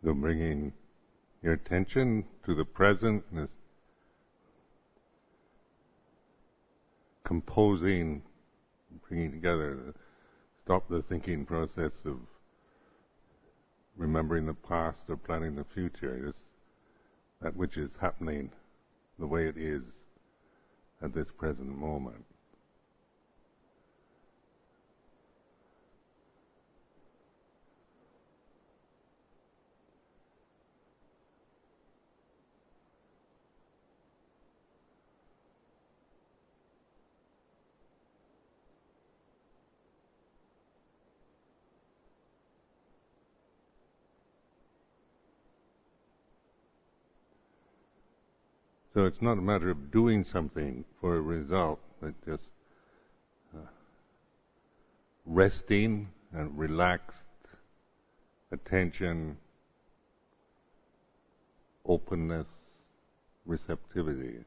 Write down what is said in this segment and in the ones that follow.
So bringing your attention to the present, this composing, bringing together, stop the thinking process of remembering the past or planning the future. Just that which is happening the way it is at this present moment. So it's not a matter of doing something for a result, but just resting and relaxed attention, openness, receptivity.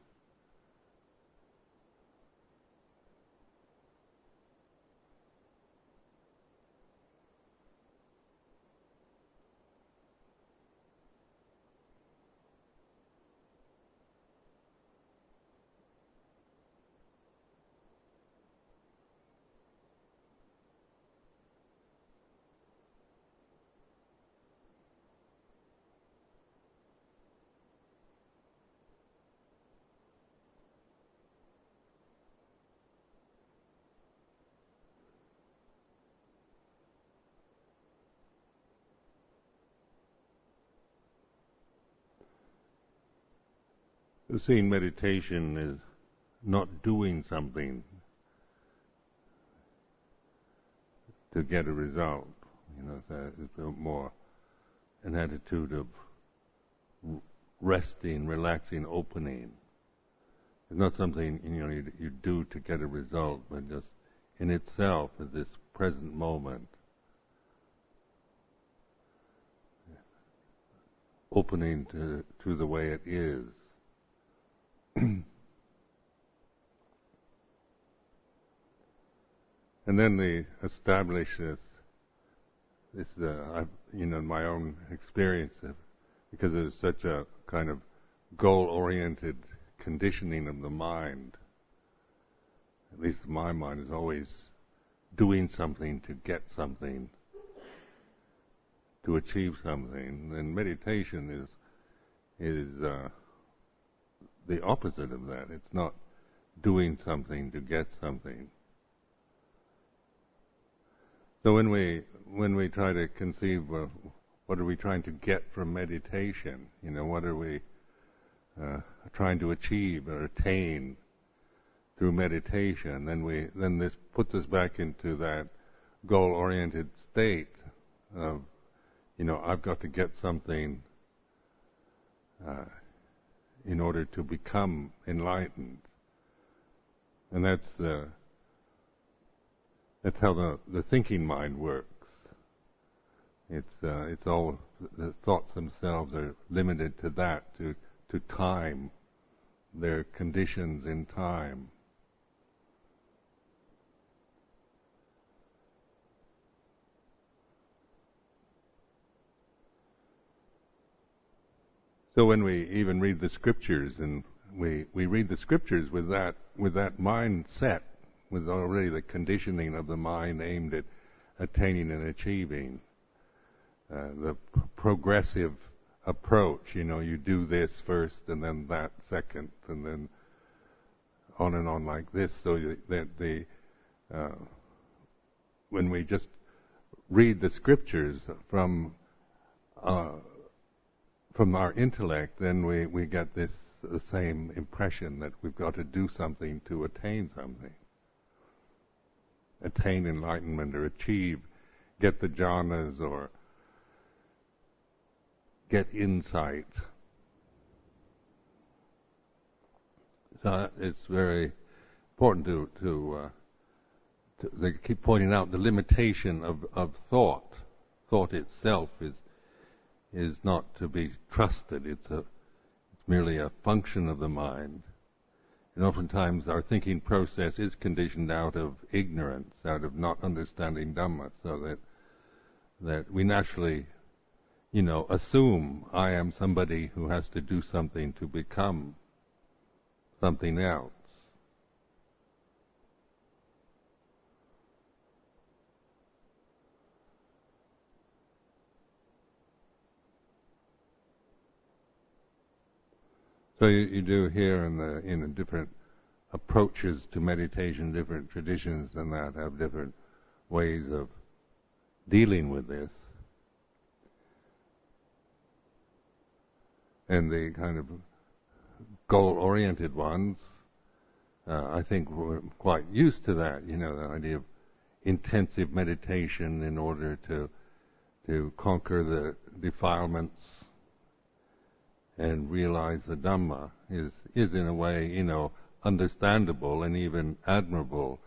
Seeing meditation is not doing something to get a result. It's more an attitude of resting, relaxing, opening. It's not something you do to get a result, but just in itself at this present moment, opening to the way it is. And then they establish this in my own experience, because there's such a kind of goal-oriented conditioning of the mind. At least my mind is always doing something to get something, to achieve something. And meditation is the opposite of that. It's not doing something to get something. So when we try to conceive of what are we trying to get from meditation, what are we trying to achieve or attain through meditation, then this puts us back into that goal-oriented state of, I've got to get something in order to become enlightened, and that's how the thinking mind works. It's all the thoughts themselves are limited to that, to time, their conditions in time. So when we even read the scriptures, and we read the scriptures with that mindset, with already the conditioning of the mind aimed at attaining and achieving, the progressive approach. You do this first, and then that second, and then on and on like this. So that when we just read the scriptures from our intellect, then we get the same impression that we've got to do something to attain something. Attain enlightenment or get the jhanas or get insight. So it's very important to they keep pointing out the limitation of thought. Thought itself is not to be trusted. It's merely a function of the mind. And oftentimes our thinking process is conditioned out of ignorance, out of not understanding Dhamma, so that we naturally assume I am somebody who has to do something to become something else. So you do here in the different approaches to meditation, different traditions and that have different ways of dealing with this. And the kind of goal-oriented ones, I think we're quite used to that, the idea of intensive meditation in order to conquer the defilements and realize the Dhamma is in a way, understandable and even admirable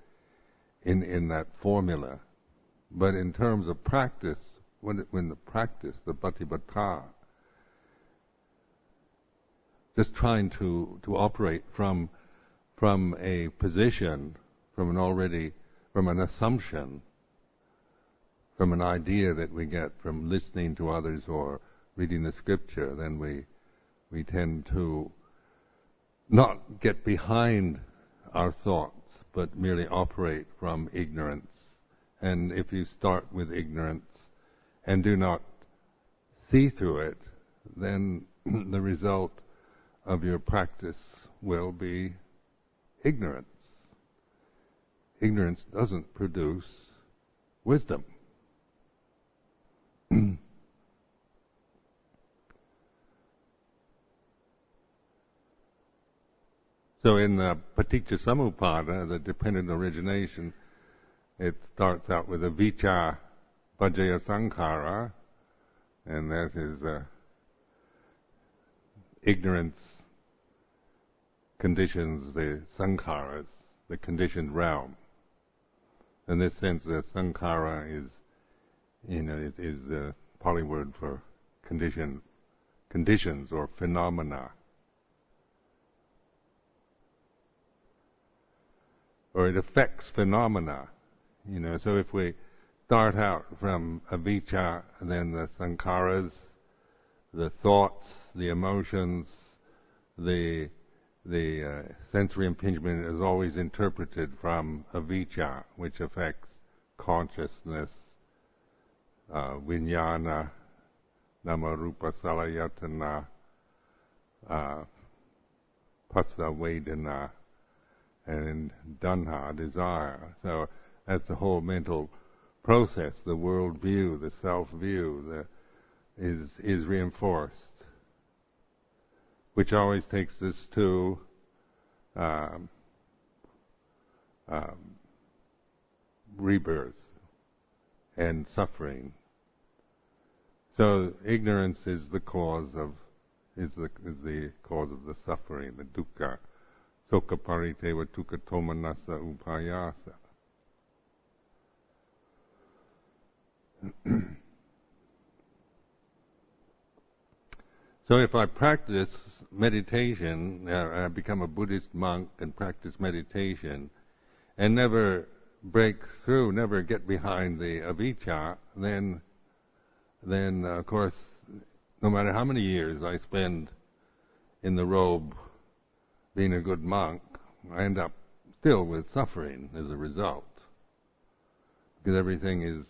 in that formula. But in terms of practice, when the practice, the patipada, just trying to operate from a position, from an assumption, from an idea that we get from listening to others or reading the scripture, then we tend to not get behind our thoughts, but merely operate from ignorance. And if you start with ignorance and do not see through it, then the result of your practice will be ignorance. Ignorance doesn't produce wisdom. So in the Paticca the dependent origination, it starts out with avijja paccaya sankhara, and that is ignorance conditions the sankharas, the conditioned realm. In this sense, the sankhara is the Pali word for conditions or phenomena. Or it affects phenomena, So if we start out from avijja, then the sankharas, the thoughts, the emotions, the sensory impingement is always interpreted from avijja, which affects consciousness, vijnana, namarupa salayatana, phassa vedana, and dhanha, desire. So that's the whole mental process, the world view, the self view, is reinforced, which always takes us to rebirth and suffering. So ignorance is the cause of the suffering, the dukkha. Sokha pariteva tukha tomanassa upayasa. So if I practice meditation, I become a Buddhist monk and practice meditation, and never break through, never get behind the avijja, then of course, no matter how many years I spend in the robe being a good monk, I end up still with suffering as a result. Because everything is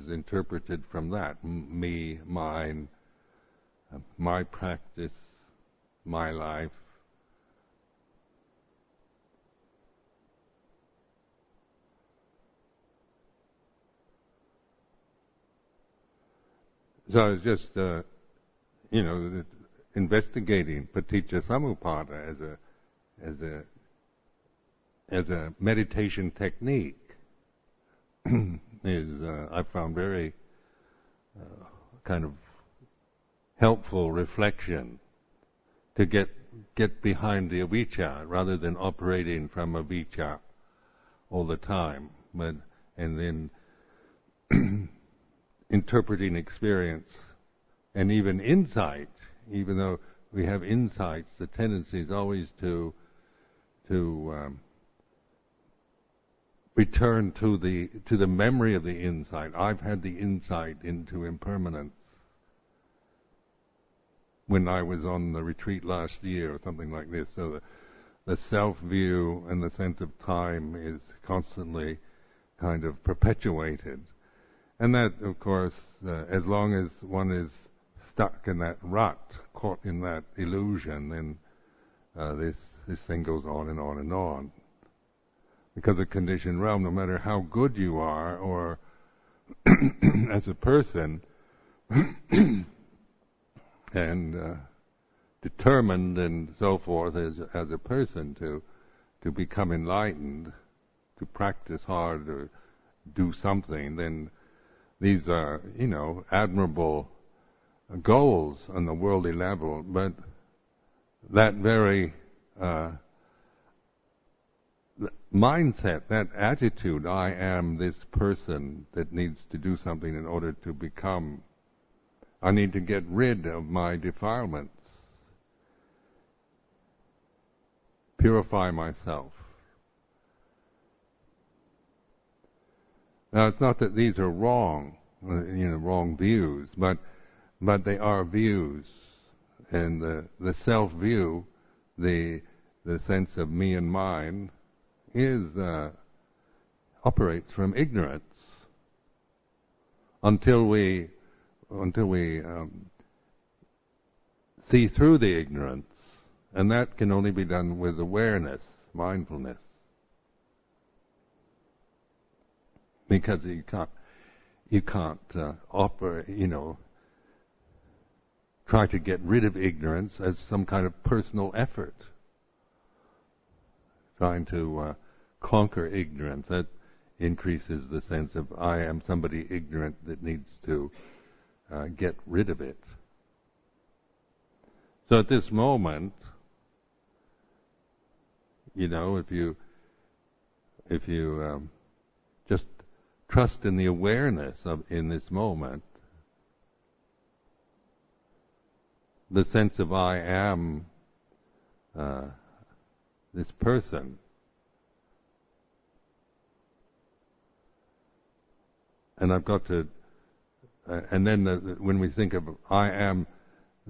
interpreted from that. Me, mine, my practice, my life. So it's just, investigating paticca samuppada as a meditation technique is I found very kind of helpful reflection to get behind the avijja rather than operating from avijja all the time, and then interpreting experience and even insight. Even though we have insights, the tendency is always to return to the memory of the insight. I've had the insight into impermanence, when I was on the retreat last year or something like this. So the self-view and the sense of time is constantly kind of perpetuated. And that, of course, as long as one is stuck in that rut, caught in that illusion, then this thing goes on and on and on. Because the conditioned realm, no matter how good you are, or as a person, and determined and so forth as a person to become enlightened, to practice hard or do something, then these are, admirable goals on the worldly level, but that very mindset, that attitude, I am this person that needs to do something in order to become, I need to get rid of my defilements, purify myself. Now, it's not that these are wrong, wrong views, but they are views, and the self-view, the sense of me and mine, operates from ignorance until we see through the ignorance, and that can only be done with awareness, mindfulness. Because you can't operate, try to get rid of ignorance as some kind of personal effort. Trying to conquer ignorance, that increases the sense of I am somebody ignorant that needs to get rid of it. So at this moment, if you just trust in the awareness in this moment, the sense of I am this person, and I've got to, and then when we think of I am,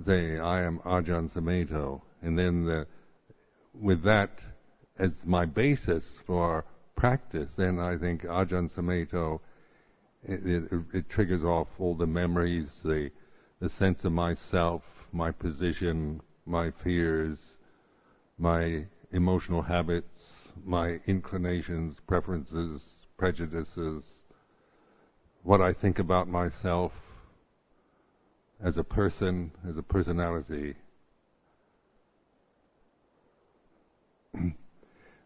say I am Ajahn Sumedho, and then with that as my basis for practice, then I think Ajahn Sumedho, it triggers off all the memories, the sense of myself, my position, my fears, my emotional habits, my inclinations, preferences, prejudices, what I think about myself as a person, as a personality.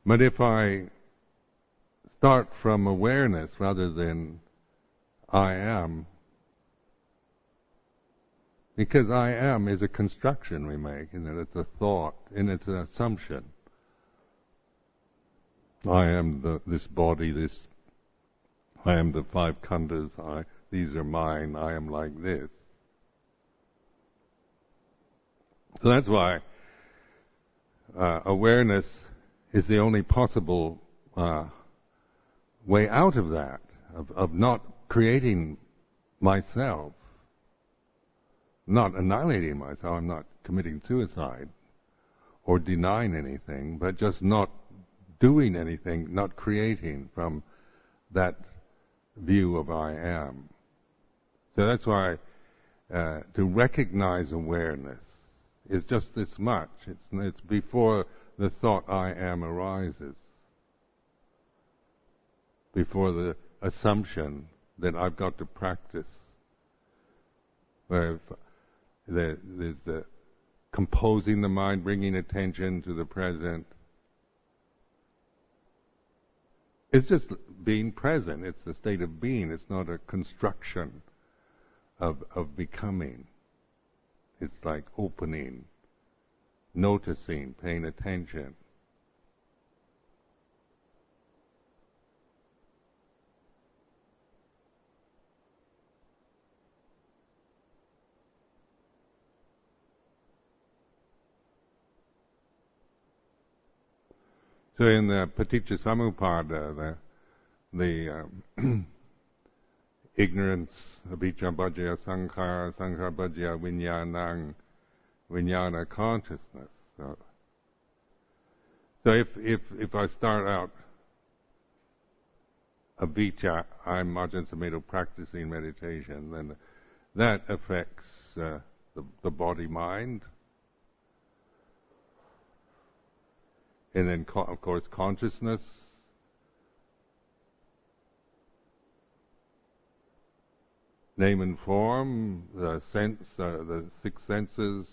But if I start from awareness rather than I am, because I am is a construction we make, it's a thought, and it's an assumption. I am this body, I am the five khandhas, these are mine, I am like this. So that's why awareness is the only possible way out of that, of not creating myself, not annihilating myself. I'm not committing suicide or denying anything, but just not doing anything, not creating from that view of I am. So that's why to recognize awareness is just this much. It's before the thought I am arises, before the assumption that I've got to practice. Where there's the composing the mind, bringing attention to the present. It's just being present. It's the state of being. It's not a construction of becoming. It's like opening, noticing, paying attention. So in the Paticca Samuppada, the ignorance, avijja bhajya sankhara, sankhara bhajya vinyanang, vijnana consciousness. So if I start out avijja, I'm Ajahn Sumedho practicing meditation, then that affects the body-mind. And then, of course, consciousness. Name and form, the six senses,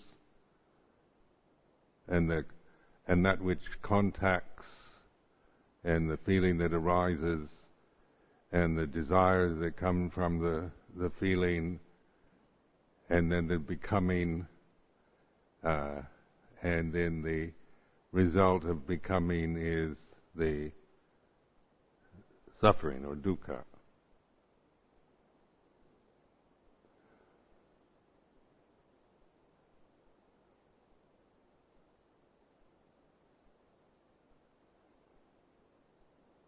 and that which contacts, and the feeling that arises, and the desires that come from the feeling, and then the becoming, and then the result of becoming is the suffering or dukkha.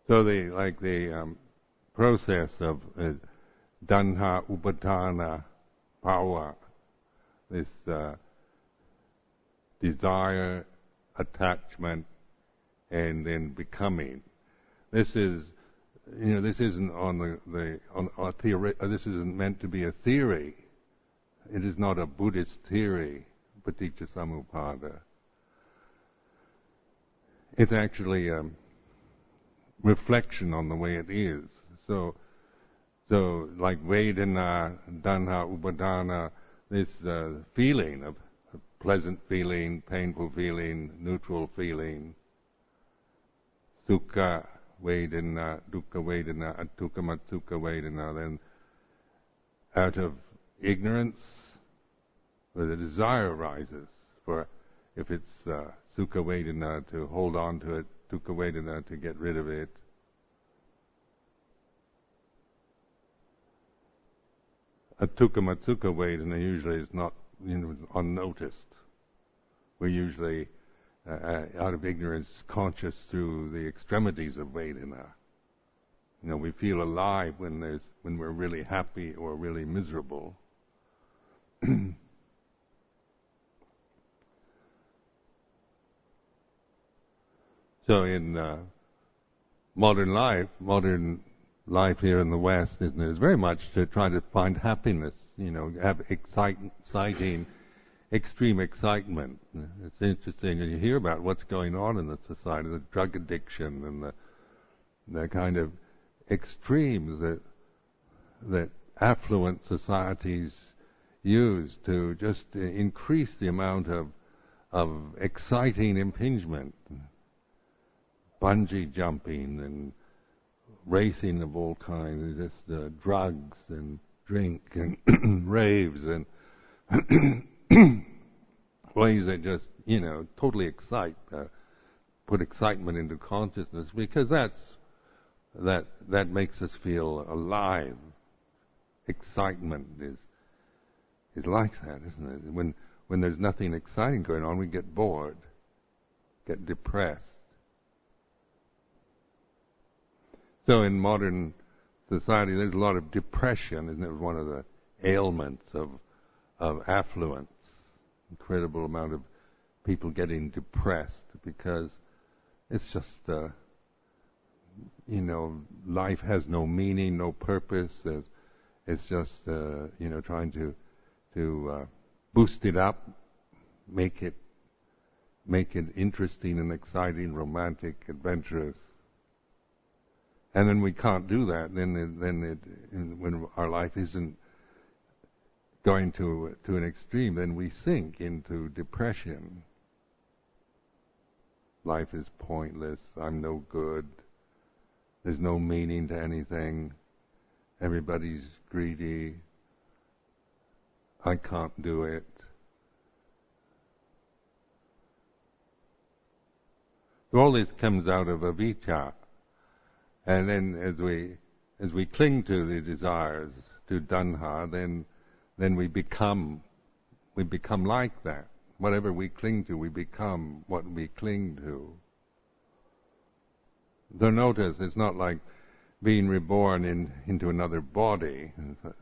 So the process of tanha upadana bhava, this desire, attachment, and then becoming. This is, this isn't this isn't meant to be a theory. It is not a Buddhist theory, paticca samuppada. It's actually reflection on the way it is. So like Vedana, Tanha, Upadana, this feeling of pleasant feeling, painful feeling, neutral feeling, Sukha Vedana, Dukkha Vedana, Atukha Matsukha Vedana, then out of ignorance, where the desire arises for, if it's Sukha Vedana, to hold on to it, Dukkha Vedana, to get rid of it. Atukha Matsukha Vedana usually is not unnoticed. We're usually, out of ignorance, conscious through the extremities of Vedana. We feel alive when we're really happy or really miserable. So in modern life here in the West, isn't it, is very much to try to find happiness, have exciting, extreme excitement. It's interesting, and you hear about what's going on in the society, the drug addiction and the kind of extremes that affluent societies use to just increase the amount of exciting impingement. Bungee jumping and racing of all kinds, just drugs and drink and raves and ways that just, totally excite, put excitement into consciousness, because that makes us feel alive. Excitement is like that, isn't it? When there's nothing exciting going on, we get bored, get depressed. So in modern society, there's a lot of depression, isn't it? One of the ailments of affluence. Incredible amount of people getting depressed because it's just, life has no meaning, no purpose. It's just, trying to boost it up, make it interesting and exciting, romantic, adventurous. And then we can't do that. When our life isn't going to an extreme, then we sink into depression. Life is pointless. I'm no good. There's no meaning to anything. Everybody's greedy. I can't do it. So all this comes out of avijja. And then as we cling to the desires, to tanha, then we become like that. Whatever we cling to, we become what we cling to. So notice, it's not like being reborn into another body,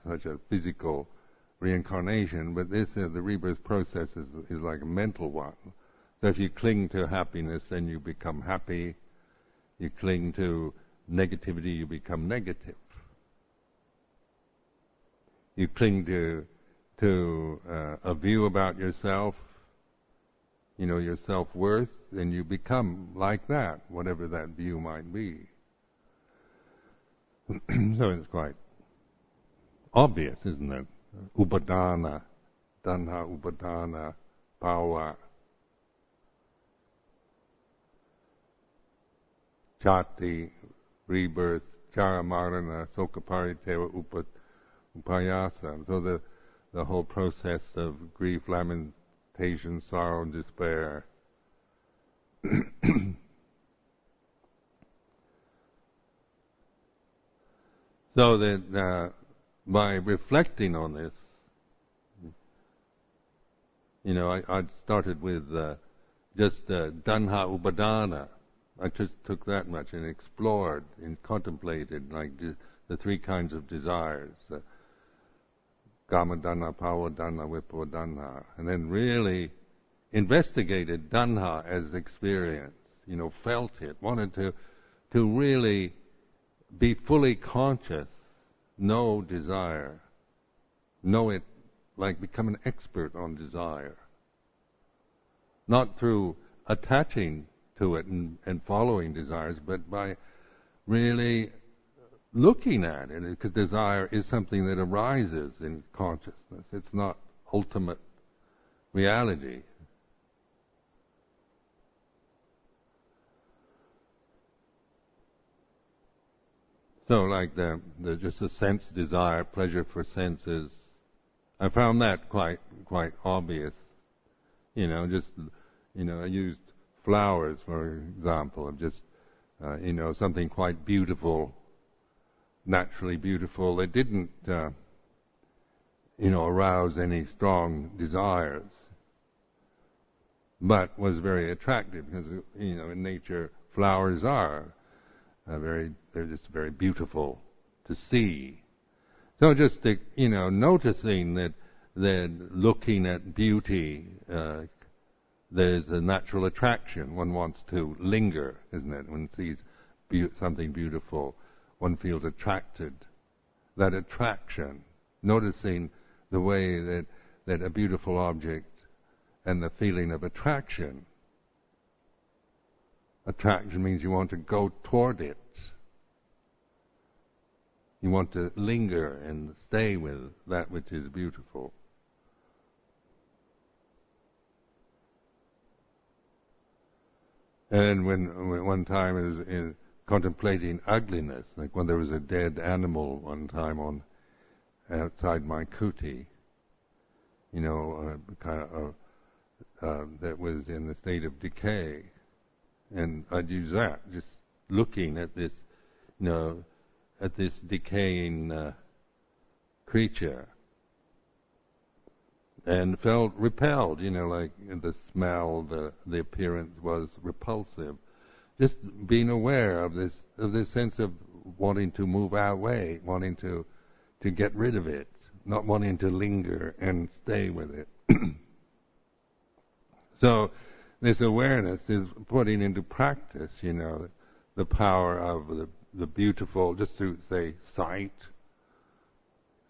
such a physical reincarnation, but this the rebirth process is like a mental one. So if you cling to happiness, then you become happy. You cling to negativity, you become negative. You cling to a view about yourself, your self-worth, then you become like that, whatever that view might be. So it's quite obvious, isn't it? Upadana, tanha upadana, bhava, jati, rebirth, jara marana, soka pariteva, upayasa. So the whole process of grief, lamentation, sorrow, and despair. So that by reflecting on this, I started with just danha upadana. I just took that much and explored and contemplated like the three kinds of desires. Kama dhanha, bhava dhanha, vibhava dhanha, and then really investigated dhanha as experience, felt it, wanted to really be fully conscious, know desire, know it, like become an expert on desire. Not through attaching to it and following desires, but by really looking at it, because desire is something that arises in consciousness. It's not ultimate reality. So like the just a sense desire, pleasure for senses, I found that quite obvious. I used flowers, for example, of just, something quite beautiful, naturally beautiful. It didn't, arouse any strong desires, but was very attractive because, in nature, flowers are they're just very beautiful to see. So just, noticing that looking at beauty, there's a natural attraction. One wants to linger, isn't it? One sees something beautiful, one feels attracted. That attraction, noticing the way that a beautiful object and the feeling of attraction. Attraction means you want to go toward it. You want to linger and stay with that which is beautiful. And when one time I was in contemplating ugliness, like when there was a dead animal one time outside my kuti, that was in the state of decay, and I'd use that, just looking at this, at this decaying creature, and felt repelled, like the smell, the appearance was repulsive. Just being aware of this sense of wanting to move away, wanting to get rid of it, not wanting to linger and stay with it. So this awareness is putting into practice, the power of the beautiful, just through, say, sight,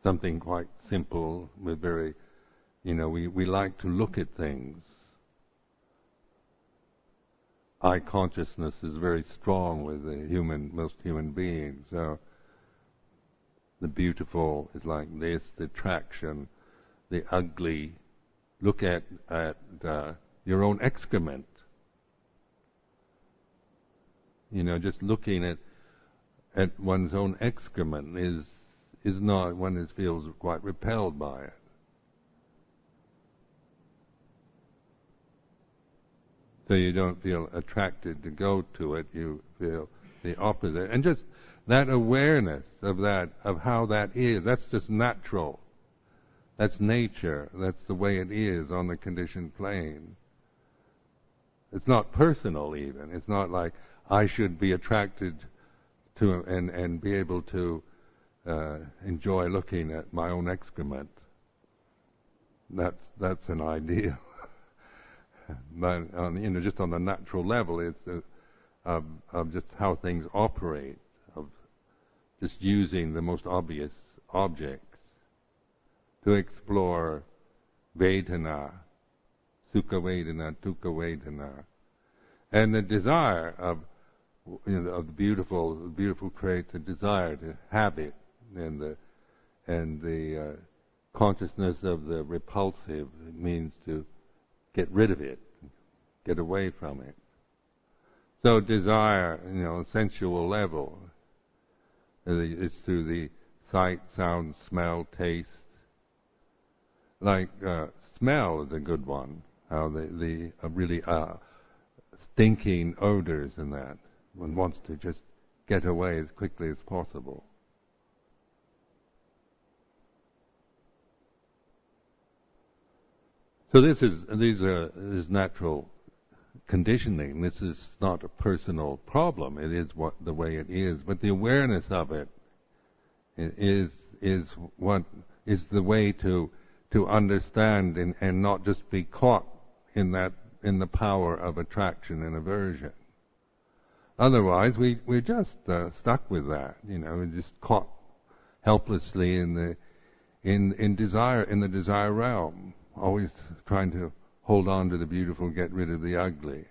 something quite simple, with very, we like to look at things. Eye consciousness is very strong with most human beings. So the beautiful is like this, the attraction, the ugly. Look at your own excrement. Just looking at one's own excrement is not, one feels quite repelled by it. So you don't feel attracted to go to it, you feel the opposite. And just that awareness of how that is, that's just natural. That's nature. That's the way it is on the conditioned plane. It's not personal even. It's not like I should be attracted to and be able to enjoy looking at my own excrement. That's an ideal. But just on the natural level, it's of just how things operate, of just using the most obvious objects to explore Vedana, Sukha Vedana, Dukkha Vedana, and the desire of of the beautiful creates a desire to have it, and the consciousness of the repulsive means to get rid of it, get away from it. So desire, sensual level, it's through the sight, sound, smell, taste. Like smell is a good one. How the really stinking odors and that. One wants to just get away as quickly as possible. So this is natural conditioning. This is not a personal problem. It is the way it is. But the awareness of it is what is the way to understand and not just be caught in the power of attraction and aversion. Otherwise, we're just stuck with that. We're just caught helplessly in the desire realm, always trying to hold on to the beautiful, get rid of the ugly.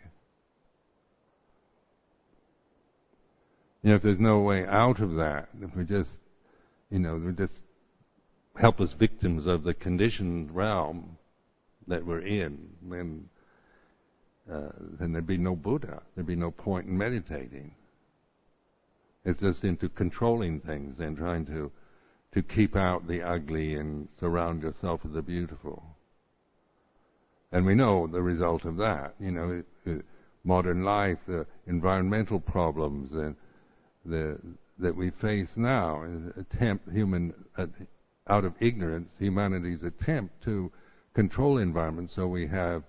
If there's no way out of that, if we're just helpless victims of the conditioned realm that we're in, then there'd be no Buddha. There'd be no point in meditating. It's just into controlling things and trying to keep out the ugly and surround yourself with the beautiful. And we know the result of that. Modern life, the environmental problems that we face now, out of ignorance, humanity's attempt to control environment so we have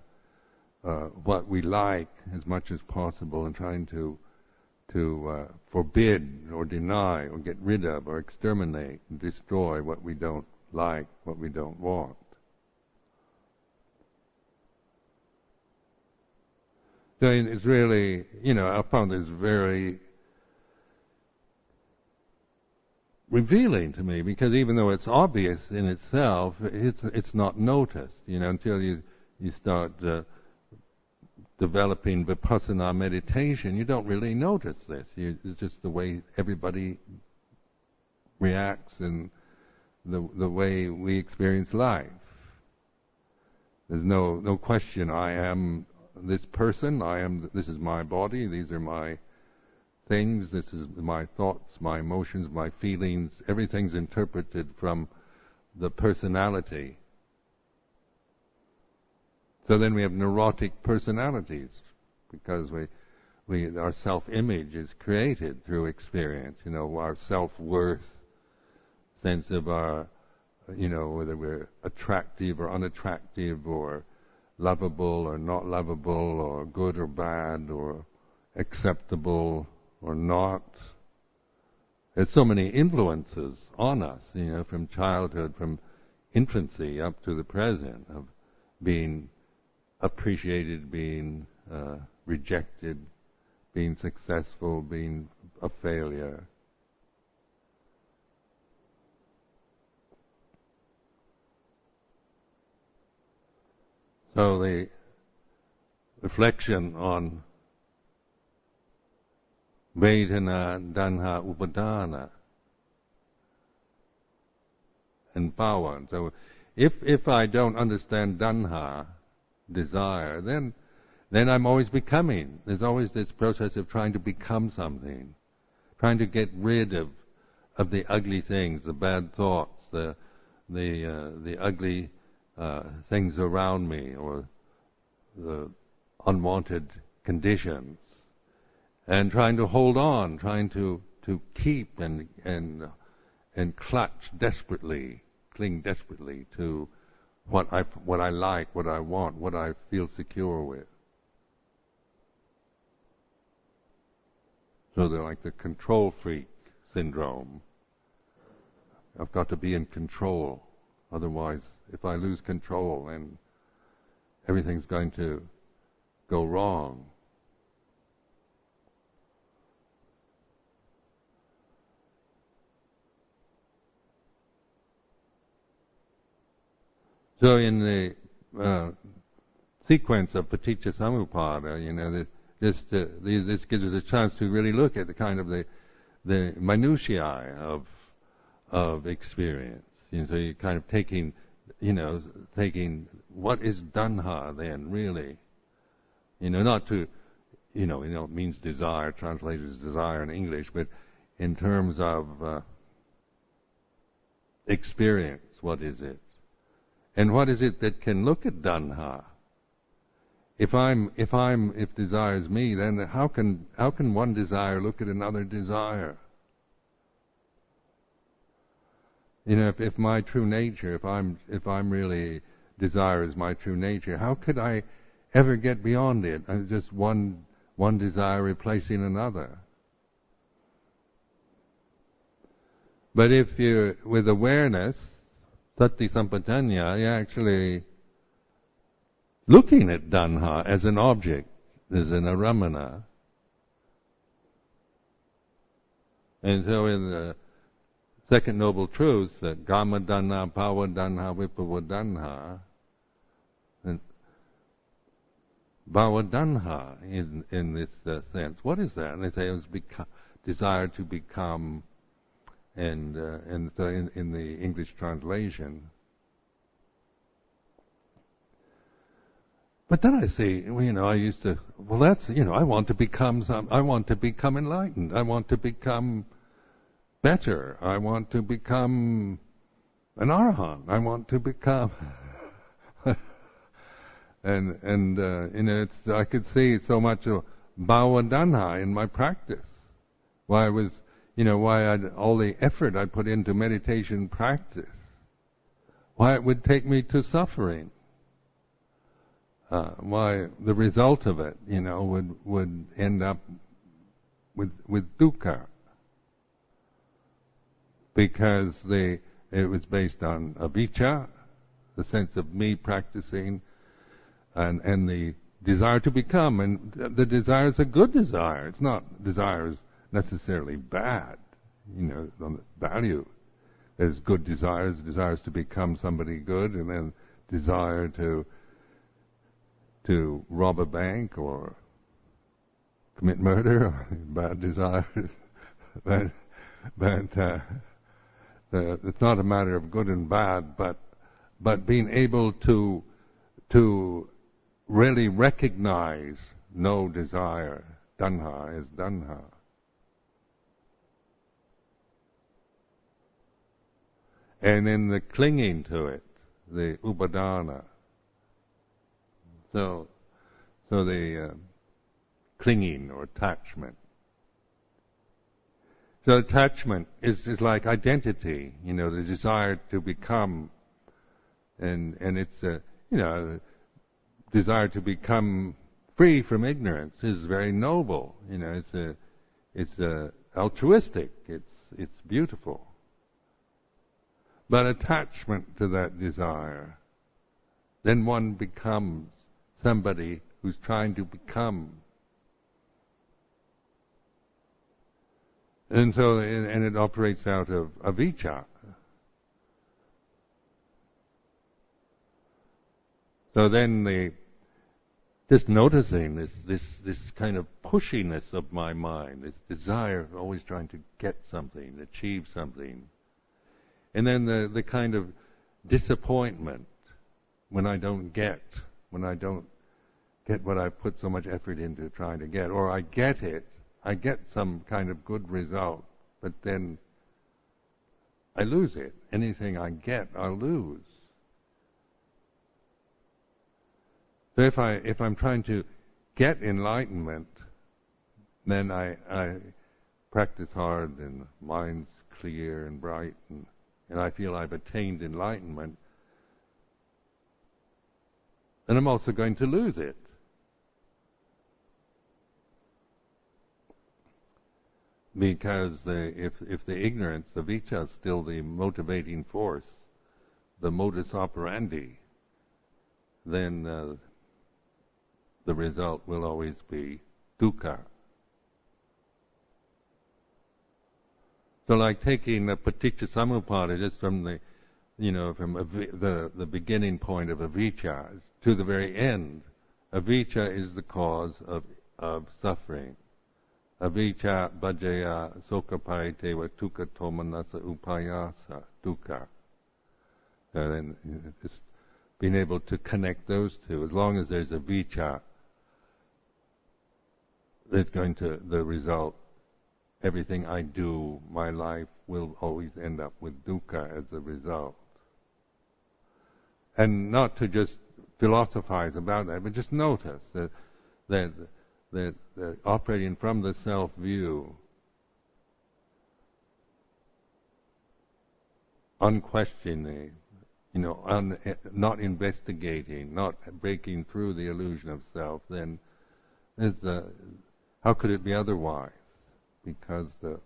what we like as much as possible, and trying to forbid or deny or get rid of or exterminate and destroy what we don't like, what we don't want. So it's really, I found this very revealing to me, because even though it's obvious in itself, it's not noticed, until you start developing vipassana meditation. You don't really notice this. It's just the way everybody reacts and the way we experience life. There's no question. I am this person. This is my body. These are my things. This is my thoughts, my emotions, my feelings. Everything's interpreted from the personality. So then we have neurotic personalities, because our self-image is created through experience. Our self-worth, sense of our, whether we're attractive or unattractive, or lovable or not lovable, or good or bad, or acceptable or not. There's so many influences on us, from childhood, from infancy up to the present, of being appreciated, being rejected, being successful, being a failure. So the reflection on Vedana, Danha, Upadana, and Bhava. So if I don't understand Danha, desire, then I'm always becoming. There's always this process of trying to become something, trying to get rid of the ugly things, the bad thoughts, the ugly things around me, or the unwanted conditions, and trying to hold on, trying to keep and clutch desperately, cling desperately to what I like, what I want, what I feel secure with. So they're like the control freak syndrome. I've got to be in control, otherwise if I lose control, then everything's going to go wrong. So in the sequence of Paticca Samuppada, this gives us a chance to really look at the kind of the minutiae of experience. So you're kind of taking what is Dhanha then really. Not to, it means desire, translated as desire in English, but in terms of experience, what is it? And what is it that can look at Dhanha? If desire is me, then how can one desire look at another desire? If my true nature, if I'm really desire is my true nature, how could I ever get beyond it? Just one desire replacing another. But if you're with awareness, sati sampajanya, you're actually looking at Dhanha as an object, as an aramana. And so in the second noble truth, that Gama Dhanha, Bhava Dhanha, Vipava Dhanha, and Bhava Dhanha in this sense. What is that? And they say it was desire to become, and so in the English translation. But then I see, I used to, I want to become enlightened. I want to become better. I want to become an arahant. I want to become, I could see so much of bhava dhanha in my practice. Why all the effort I put into meditation practice. Why it would take me to suffering. Why the result of it, would end up with dukkha, because it was based on avijja, the sense of me practicing, and the desire to become, and the desire is a good desire. It's not desire is necessarily bad, on the value. There's good desires to become somebody good, and then desire to rob a bank or commit murder, or bad desires. but it's not a matter of good and bad, but being able to really recognize no desire, dhanha, as dhanha. And then the clinging to it, the upadana. So the clinging or attachment. So attachment is like identity, the desire to become, and it's desire to become free from ignorance is very noble. It's altruistic. It's beautiful. But attachment to that desire, then one becomes somebody who's trying to become. And so, and it operates out of avijja. So then just noticing this kind of pushiness of my mind, this desire of always trying to get something, achieve something. And then the kind of disappointment when I don't get what I put so much effort into trying to get, or I get some kind of good result, but then I lose it. Anything I get, I'll lose. So if I'm trying to get enlightenment, then I practice hard and mind's clear and bright, and I feel I've attained enlightenment, and I'm also going to lose it. Because if the ignorance of avijja is still the motivating force, the modus operandi, then the result will always be dukkha. So, like taking a paticca samuppada just from the, the beginning point of avijja to the very end, avijja is the cause of suffering. Avijja bhajaya sokapayate tukka tomanasa upayasa dukkha. And just being able to connect those two, as long as there's avijja, it's going to, the result, everything I do, my life will always end up with dukkha as a result. And not to just philosophize about that, but just notice that operating from the self view, unquestioning, not investigating, not breaking through the illusion of self, then how could it be otherwise? Because the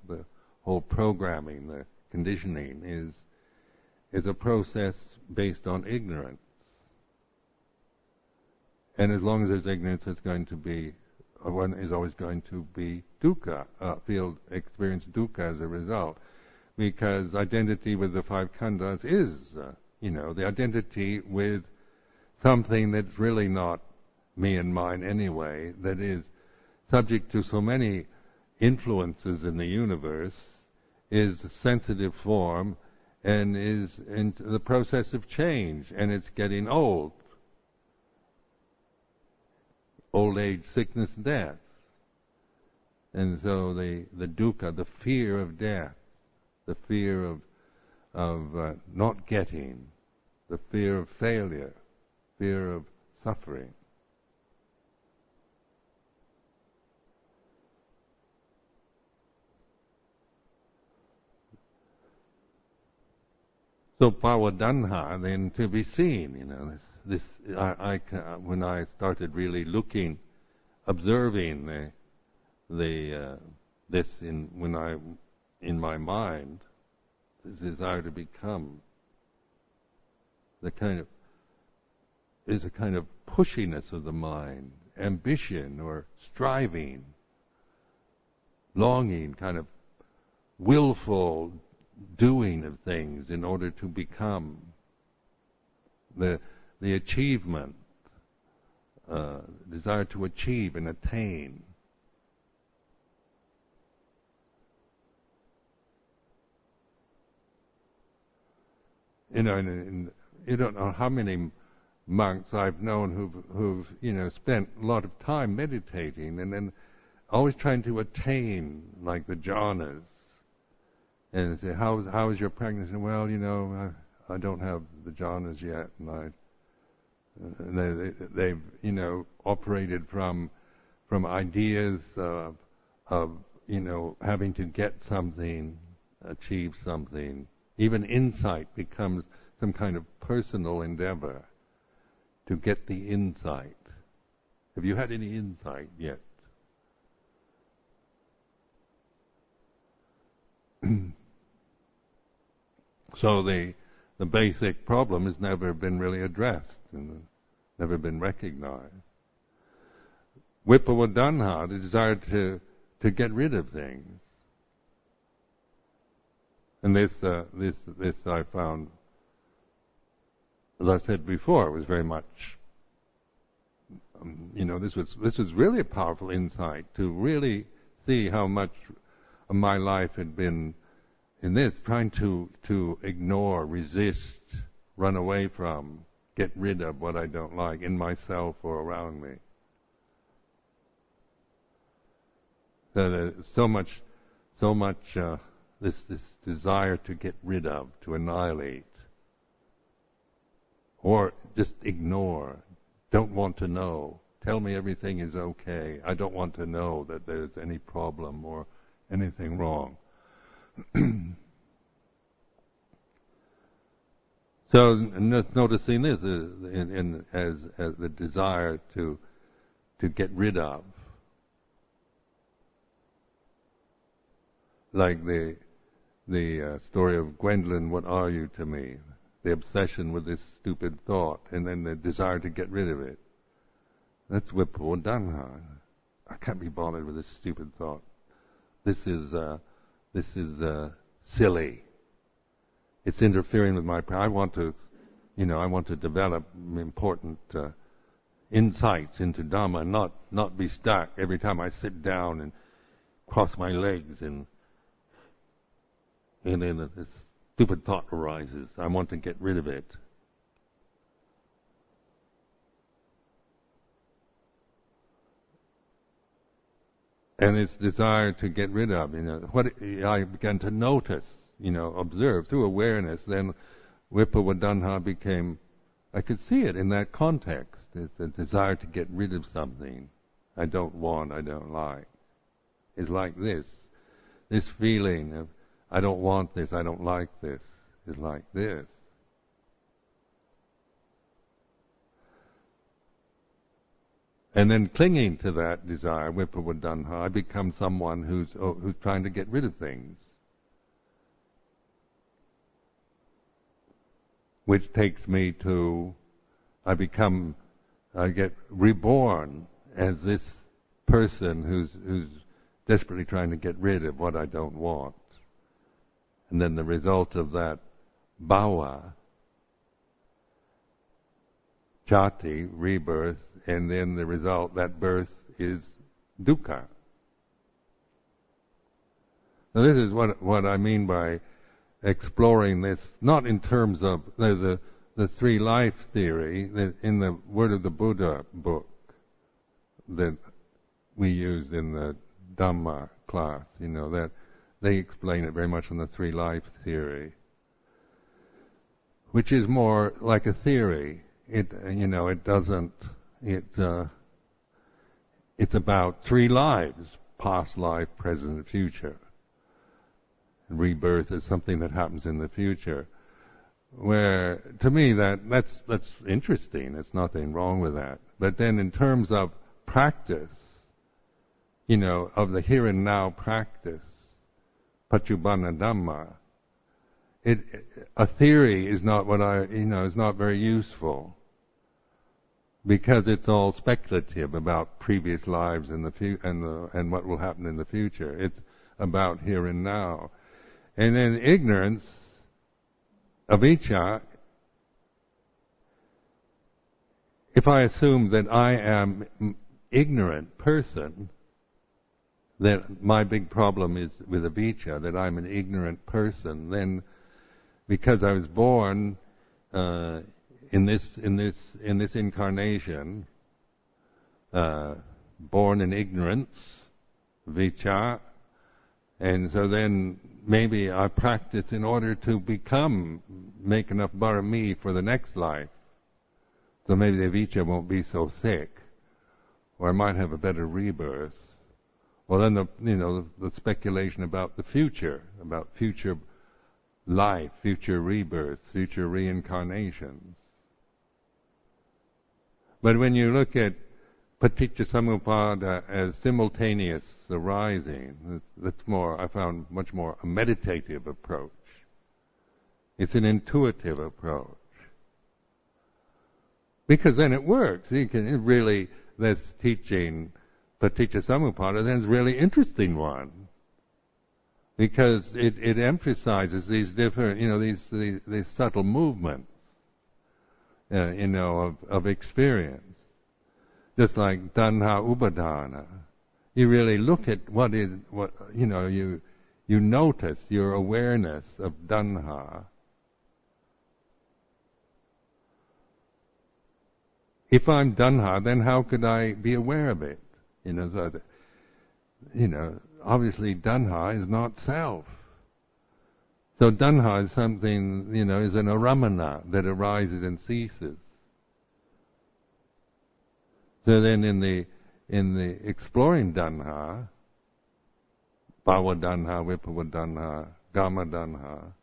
whole programming, the conditioning is a process based on ignorance. And as long as there's ignorance, one is always going to be dukkha, experience dukkha as a result. Because identity with the five khandhas is, the identity with something that's really not me and mine anyway, that is subject to so many influences in the universe, is a sensitive form, and is in the process of change, and it's getting old. Old age, sickness, death. And so the dukkha, the fear of death, the fear of not getting, the fear of failure, fear of suffering. So pavadanha, then to be seen, when I started really looking, observing this in my mind, the desire to become, is a kind of pushiness of the mind, ambition or striving, longing, kind of willful doing of things in order to become, the achievement, desire to achieve and attain. And you don't know how many monks I've known who've spent a lot of time meditating and then always trying to attain, like the jhanas. And say, how is your practice? And well, I don't have the jhanas yet, and they've operated from ideas of having to get something, achieve something. Even insight becomes some kind of personal endeavor to get the insight. Have you had any insight yet? So the basic problem has never been really addressed and never been recognized. Vipavadanha, the desire to get rid of things. And this I found, as I said before, was very much, this was really a powerful insight to really see how much of my life had been in this, trying to ignore, resist, run away from, get rid of what I don't like in myself or around me. So much this desire to get rid of, to annihilate, or just ignore, don't want to know, tell me everything is okay, I don't want to know that there's any problem or anything wrong. So noticing this as the desire to get rid of, like the story of Gwendolyn, what are you to me? the obsession with this stupid thought, and then the desire to get rid of it. That's Vipavandanha. I can't be bothered with this stupid thought. This is silly. It's interfering with my. I want to develop important insights into Dhamma, and not be stuck every time I sit down and cross my legs and then this stupid thought arises. I want to get rid of it. And this desire to get rid of, what I began to notice, observe through awareness, then Vipavandanha became, I could see it in that context. It's a desire to get rid of something I don't want, I don't like. It's like this feeling of, I don't want this, I don't like this, is like this. And then clinging to that desire, Vipavandanha, I become someone who's trying to get rid of things. Which takes me to, I get reborn as this person who's desperately trying to get rid of what I don't want. And then the result of that bhava, jati, rebirth, and then the result, that birth is dukkha. Now this is what I mean by exploring this, not in terms of the three life theory in the Word of the Buddha book that we used in the Dhamma class, that they explain it very much in the three life theory, which is more like a theory. It doesn't. It's about three lives: past life, present, and future. And rebirth is something that happens in the future. Where to me that's interesting. There's nothing wrong with that. But then in terms of practice, of the here and now practice, Paccuppanna Dhamma, a theory is not is not very useful, because it's all speculative about previous lives and and what will happen in the future. It's about here and now. And then ignorance, avijja, if I assume that I am ignorant person, that my big problem is with avijja, that I'm an ignorant person, then because I was born in this incarnation, born in ignorance, avijja, and so then maybe I practice in order to make enough barami for the next life. So maybe the avijja won't be so thick, or I might have a better rebirth. Well, then the speculation about the future, about future life, future rebirth, future reincarnations. But when you look at paticca-samuppada as simultaneous arising, that's more, I found much more a meditative approach. It's an intuitive approach. Because then it works. This teaching paticca-samuppada then is a really interesting one. Because it emphasizes these different, these subtle movements, of experience. Just like tanha upadana. You really look at you notice your awareness of tanha. If I'm tanha, then how could I be aware of it? Obviously tanha is not self. So tanha is something, is an aramana that arises and ceases. So then in the exploring tanha, bhava tanha, vipawa tanha, kama tanha,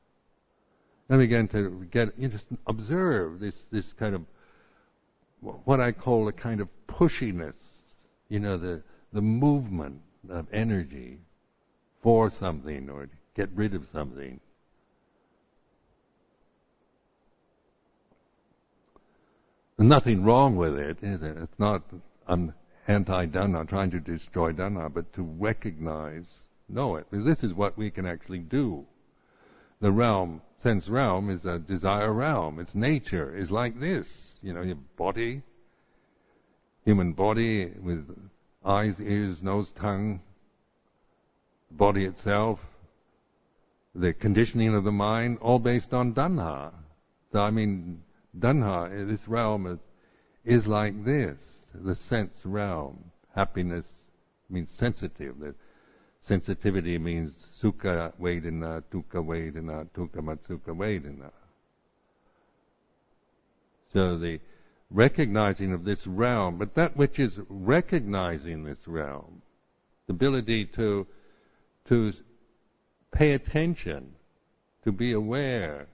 I began to just observe this kind of, what I call a kind of pushiness, the movement of energy for something or to get rid of something. There's nothing wrong with it, is it? It's not, I'm anti-Dhanna, trying to destroy Dhanna, but to recognize, know it. This is what we can actually do. The realm, sense realm, is a desire realm. Its nature is like this. Your body, human body with eyes, ears, nose, tongue, body itself, the conditioning of the mind, all based on Dhanna. So Dhanna, this realm is like this, the sense realm. Happiness means sensitive. The sensitivity means sukha vedana, dukkha vedana, dukkha matsukha vedana. So the recognizing of this realm, but that which is recognizing this realm, the ability to pay attention, to be aware,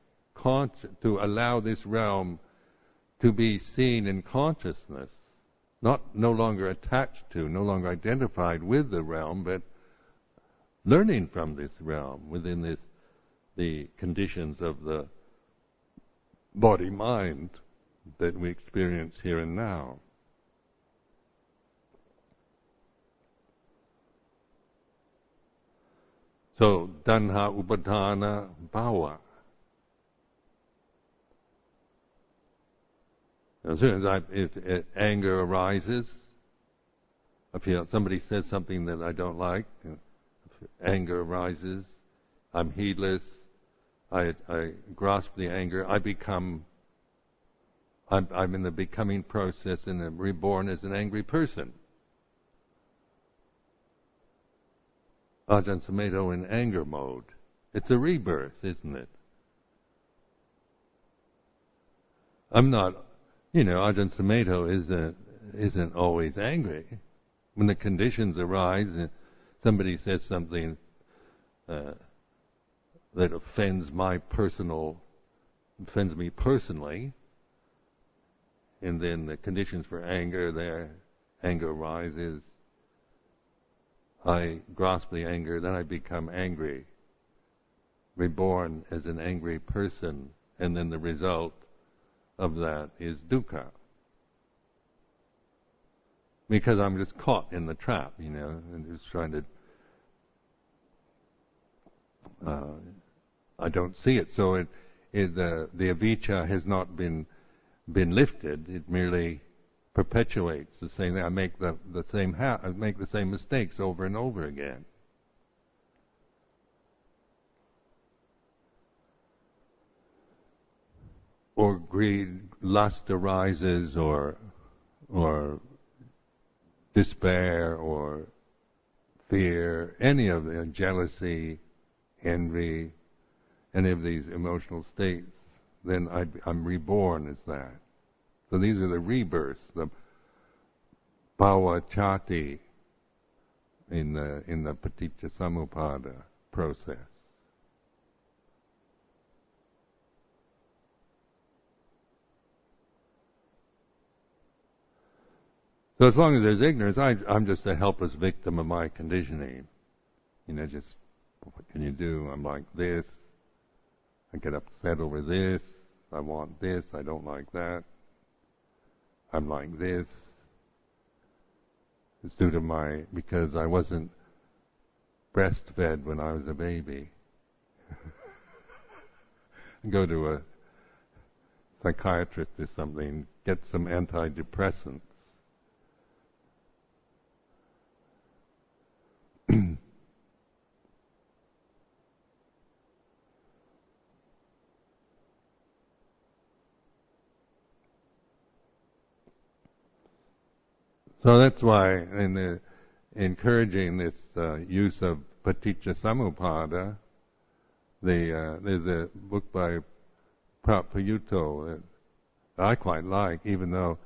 to allow this realm to be seen in consciousness, no longer attached to, no longer identified with the realm, but learning from this realm within the conditions of the body-mind that we experience here and now. So, tanha upadana bhava. As soon as if anger arises, I feel somebody says something that I don't like, anger arises, I'm heedless, I grasp the anger, I'm in the becoming process and I'm reborn as an angry person. Ajahn Sumedho in anger mode. It's a rebirth, isn't it? I'm not, Ajahn Sumedho isn't always angry. When the conditions arise and somebody says something that offends me personally, and then the conditions for anger arises, I grasp the anger, then I become angry, reborn as an angry person, and then the result of that is dukkha. Because I'm just caught in the trap, and just trying to, I don't see it. So the avijja has not been lifted. It merely perpetuates the same thing. I make the same mistakes over and over again. Or greed, lust arises, or despair, or fear, any of the jealousy, envy, any of these emotional states, then I'm reborn as that. So these are the rebirths, the bhava chati in the paticca samuppada process. So as long as there's ignorance, I'm just a helpless victim of my conditioning. Just what can you do? I'm like this. I get upset over this. I want this. I don't like that. I'm like this. It's due to because I wasn't breastfed when I was a baby. Go to a psychiatrist or something, get some antidepressants. So that's why in encouraging this use of paticca samuppada, there's a book by Prapayutto that I quite like, even though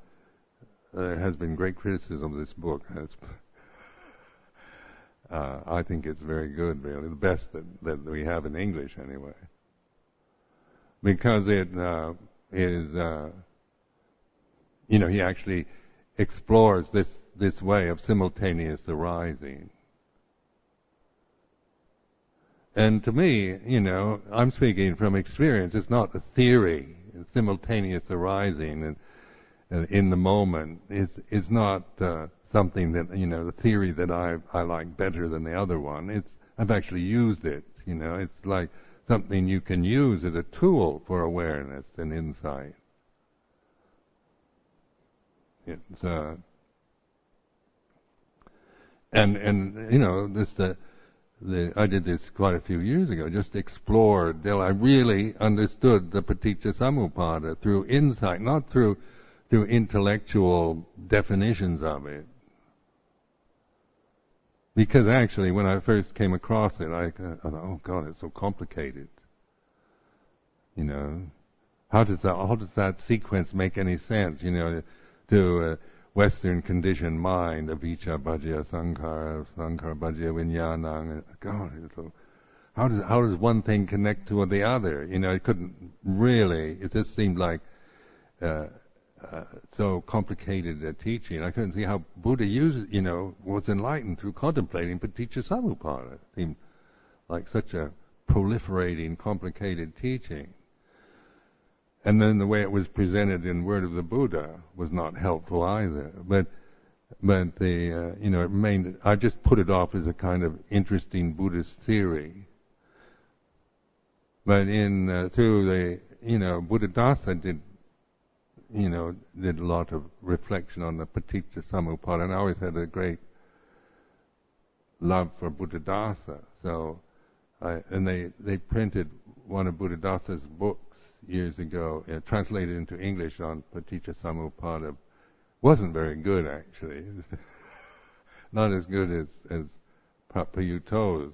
there has been great criticism of this book. I think it's very good, really, the best that we have in English anyway, because it is, he actually explores this way of simultaneous arising. And to me, I'm speaking from experience. It's not a theory, simultaneous arising. in the moment is not something that, the theory that I like better than the other one. I've actually used it. It's like something you can use as a tool for awareness and insight. It's I did this quite a few years ago. Just explored till I really understood the paticca samuppada through insight, not through intellectual definitions of it. Because actually, when I first came across it, I thought, oh God, it's so complicated. How does that sequence make any sense? To a Western conditioned mind, avijja, bhajya, sankhara, bhajya, vijnana. God, so how does one thing connect to the other? It couldn't really. It just seemed like so complicated a teaching. I couldn't see how Buddha was enlightened through contemplating paticca samuppada. It seemed like such a proliferating, complicated teaching. And then the way it was presented in Word of the Buddha was not helpful either. But the it remained. I just put it off as a kind of interesting Buddhist theory. But through the Buddhadasa did a lot of reflection on the paticca samuppada, and I always had a great love for Buddhadasa. So, they printed one of Buddhadasa's books years ago, translated into English on paticca samuppada. Wasn't very good, actually. Not as good as Payutto's,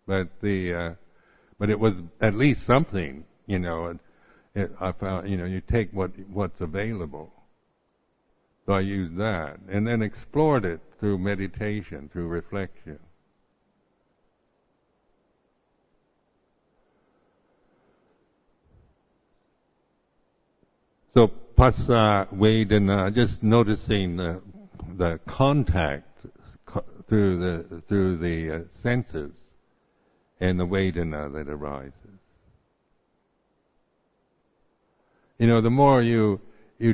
but it was at least something. I found, you take what's available. So I used that, and then explored it through meditation, through reflection. So passa vedana, just noticing the contact through the senses and the vedana that arises. The more you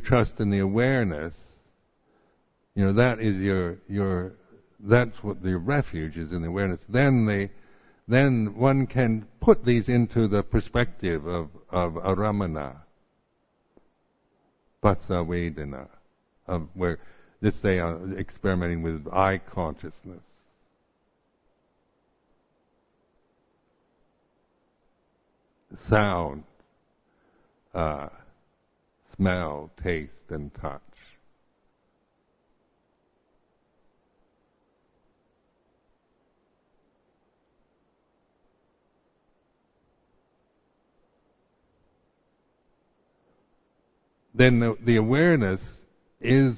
trust in the awareness, that is that's what the refuge is, in the awareness. Then one can put these into the perspective of aramana, passa vedana, of where they are experimenting with eye consciousness. Sound, smell, taste, and touch. Then the awareness is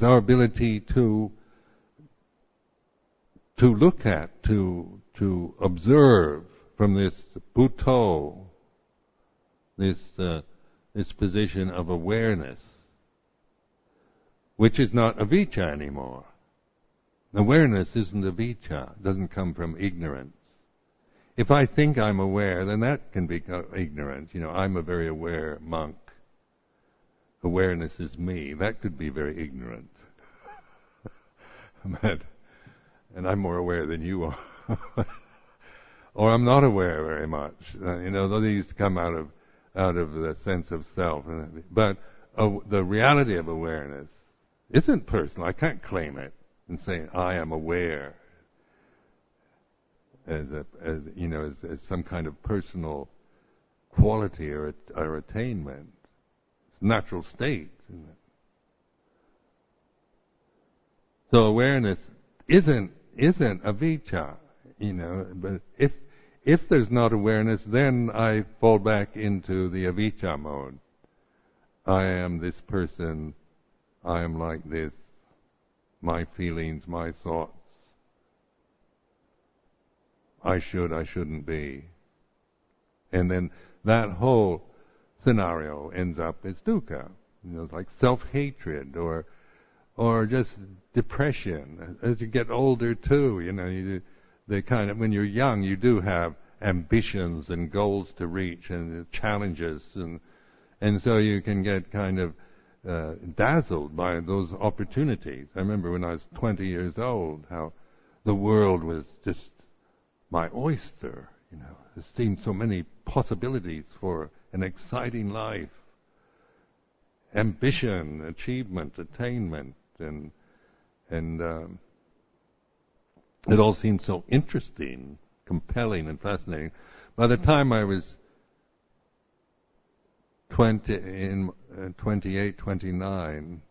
our ability to look at, to observe from this bhutto, this position of awareness, which is not avijja anymore. Awareness isn't avijja, doesn't come from ignorance. If I think I'm aware, then that can be ignorance. I'm a very aware monk. Awareness is me. That could be very ignorant. And I'm more aware than you are. Or I'm not aware very much. These come out of the sense of self. But the reality of awareness isn't personal. I can't claim it and say I am aware as some kind of personal quality or attainment. It's a natural state, isn't it? So awareness isn't avijja, but if there's not awareness, then I fall back into the avijja mode. I am this person, I am like this, my feelings, my thoughts. I shouldn't be. And then that whole scenario ends up as dukkha. It's like self-hatred or just depression. As you get older too, when you're young, you do have ambitions and goals to reach and challenges, and so you can get kind of dazzled by those opportunities. I remember when I was 20 years old, how the world was just my oyster. There seemed so many possibilities for an exciting life, ambition, achievement, attainment, and it all seemed so interesting, compelling, and fascinating. By the time I was 28, 29,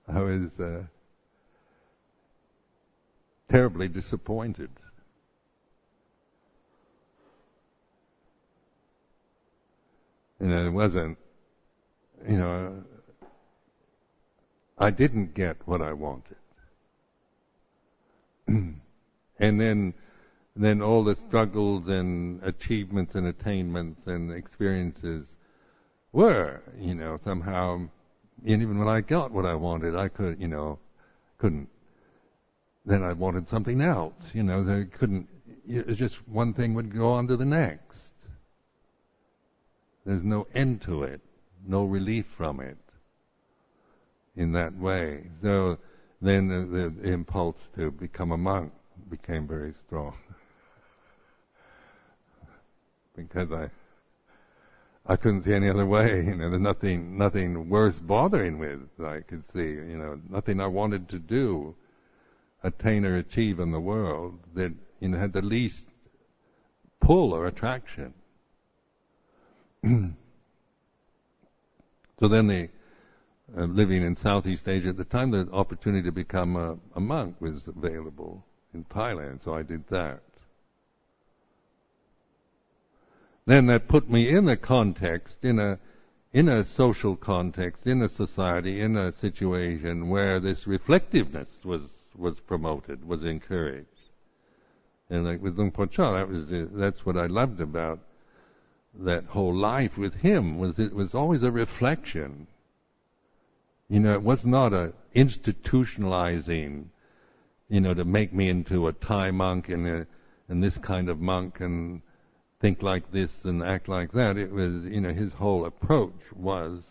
I was terribly disappointed. It wasn't, I didn't get what I wanted. And then all the struggles and achievements and attainments and experiences were, somehow, and even when I got what I wanted, I couldn't. Then I wanted something else, I couldn't. It's just one thing would go on to the next. There's no end to it, no relief from it in that way. So then the impulse to become a monk became very strong. Because I couldn't see any other way. There's nothing worth bothering with. I could see, nothing I wanted to do, attain or achieve in the world that had the least pull or attraction. So then living in Southeast Asia at the time, the opportunity to become a monk was available in Thailand, so I did that. Then that put me in a context, in a social context, in a society, in a situation where this reflectiveness was promoted, was encouraged. And like with Luang Por Chah, that's what I loved about that whole life with him, it was always a reflection. It was not a institutionalizing, to make me into a Thai monk and this kind of monk and think like this and act like that. It was, his whole approach was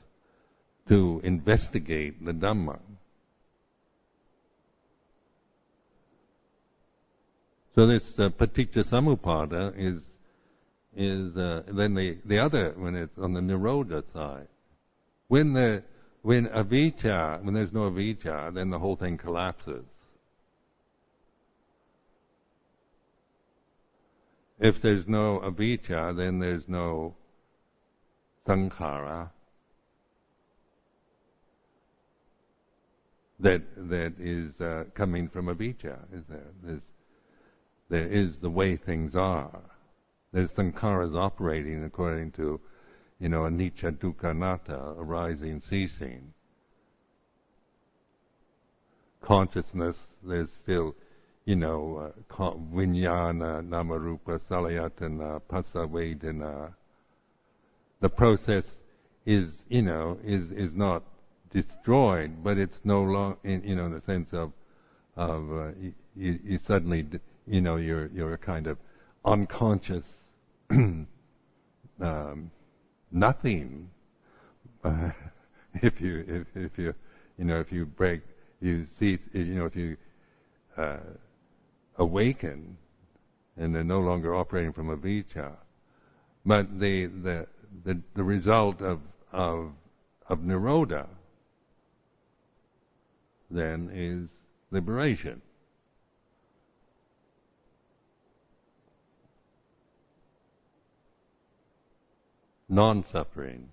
to investigate the Dhamma. So this paticca samuppada is then the other, when it's on the nirodha side. When there's no avijja, then the whole thing collapses. If there's no avijja, then there's no sankhara that is coming from avijja, is there? There is the way things are. There's sankharas operating according to, anicca, dukkha, anatta, arising, ceasing. Consciousness, there's still, vijnana, namarupa, salayatana, phassa, vedana. The process is not destroyed, but it's no longer, in the sense of you suddenly, you're a kind of unconscious nothing. If you break, you cease, if you awaken, and they're no longer operating from avijja. But the result of nirodha then is liberation. Non-suffering.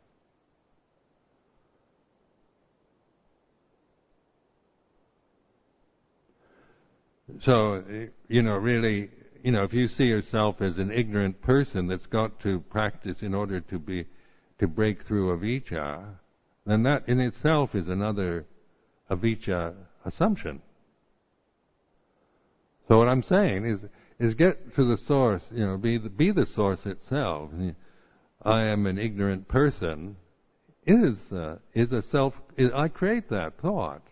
So, really, if you see yourself as an ignorant person that's got to practice in order to break through avijja, then that in itself is another avijja assumption. So what I'm saying is get to the source, be the source itself. I am an ignorant person is a self. I create that thought.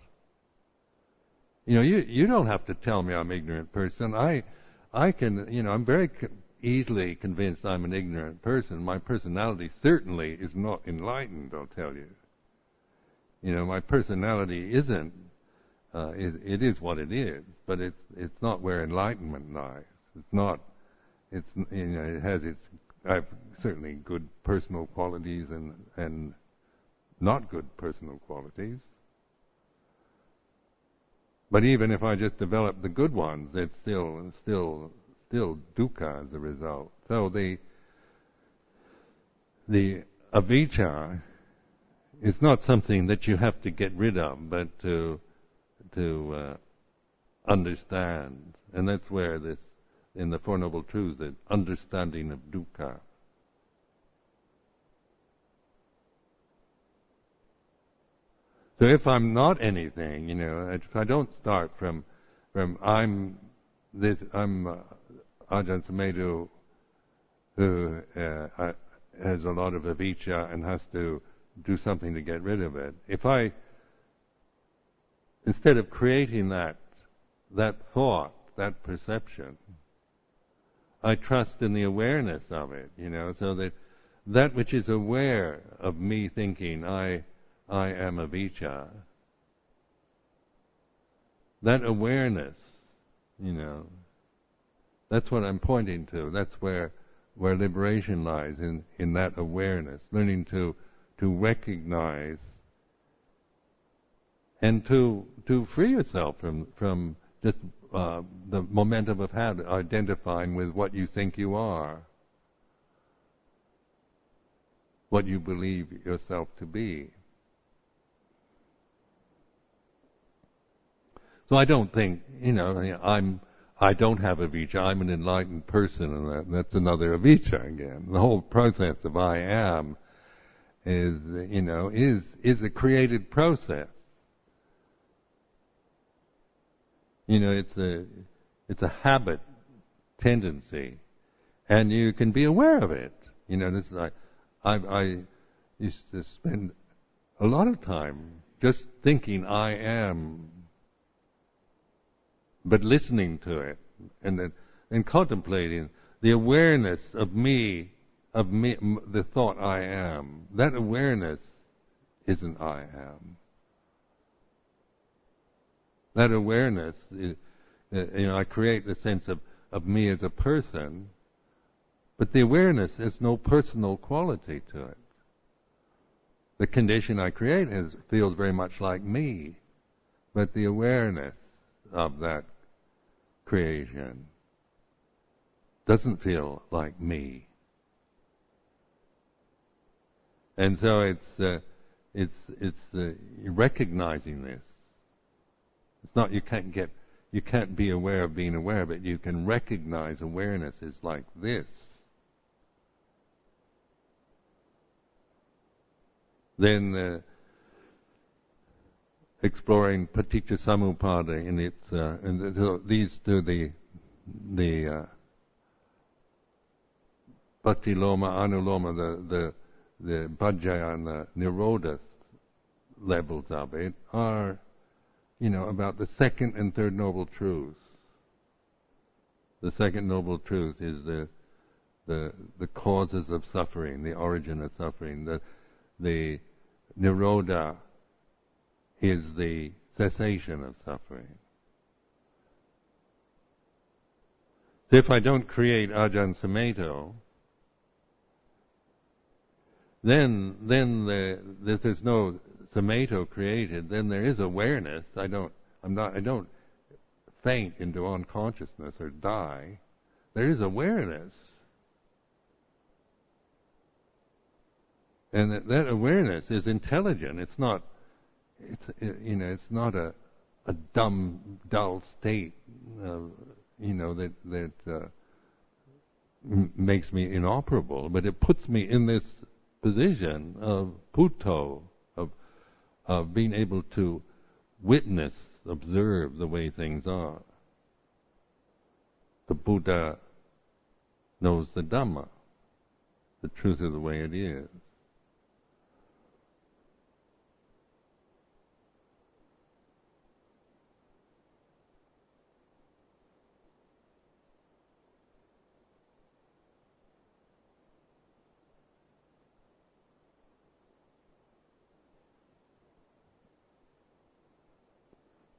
You don't have to tell me I'm an ignorant person. I can. I'm very easily convinced I'm an ignorant person. My personality certainly is not enlightened, I'll tell you. You know, my personality isn't, it is what it is, but it's not where enlightenment lies. It's not, it's, you know, it has its, I've certainly good personal qualities and not good personal qualities. But even if I just develop the good ones, it's still dukkha as a result. So the avijja is not something that you have to get rid of, but to understand. And that's where this, in the Four Noble Truths, the understanding of dukkha. So if I'm not anything, you know, if I don't start from I'm Ajahn Sumedho, who has a lot of avijja and has to do something to get rid of it. If I, instead of creating that thought, that perception, I trust in the awareness of it, you know, so that which is aware of me thinking I am avijja, that awareness, you know, that's what I'm pointing to. That's where liberation lies, in that awareness, learning to recognize and to free yourself from just the momentum of identifying with what you think you are, what you believe yourself to be. So I don't think, you know, I don't have avijja, I'm an enlightened person, and that's another avijja again. The whole process of I am is, you know, is a created process. You know, it's a habit tendency, and you can be aware of it. You know, this is like I used to spend a lot of time just thinking I am, but listening to it and contemplating the awareness of me, the thought I am. That awareness isn't I am. That awareness, you know, I create the sense of me as a person, but the awareness has no personal quality to it. The condition I create feels very much like me, but the awareness of that creation doesn't feel like me. And so it's recognizing this. It's not, you can't be aware of being aware, but you can recognize awareness is like this. Then exploring paticca samuppada in its, and so these two, the patiloma, anuloma, the bhajya and the nirodha levels of it are, you know, about the second and third noble truths. The second noble truth is the causes of suffering, the origin of suffering. The nirodha is the cessation of suffering. So if I don't create Ajahn Sumedho, then there's no Sumedho created. Then there is awareness. I don't faint into unconsciousness or die. There is awareness, and that awareness is intelligent. It's not. It's not a dumb, dull state. That makes me inoperable, but it puts me in this position of Bhutto, of being able to witness, observe the way things are. The Buddha knows the Dhamma, the truth of the way it is.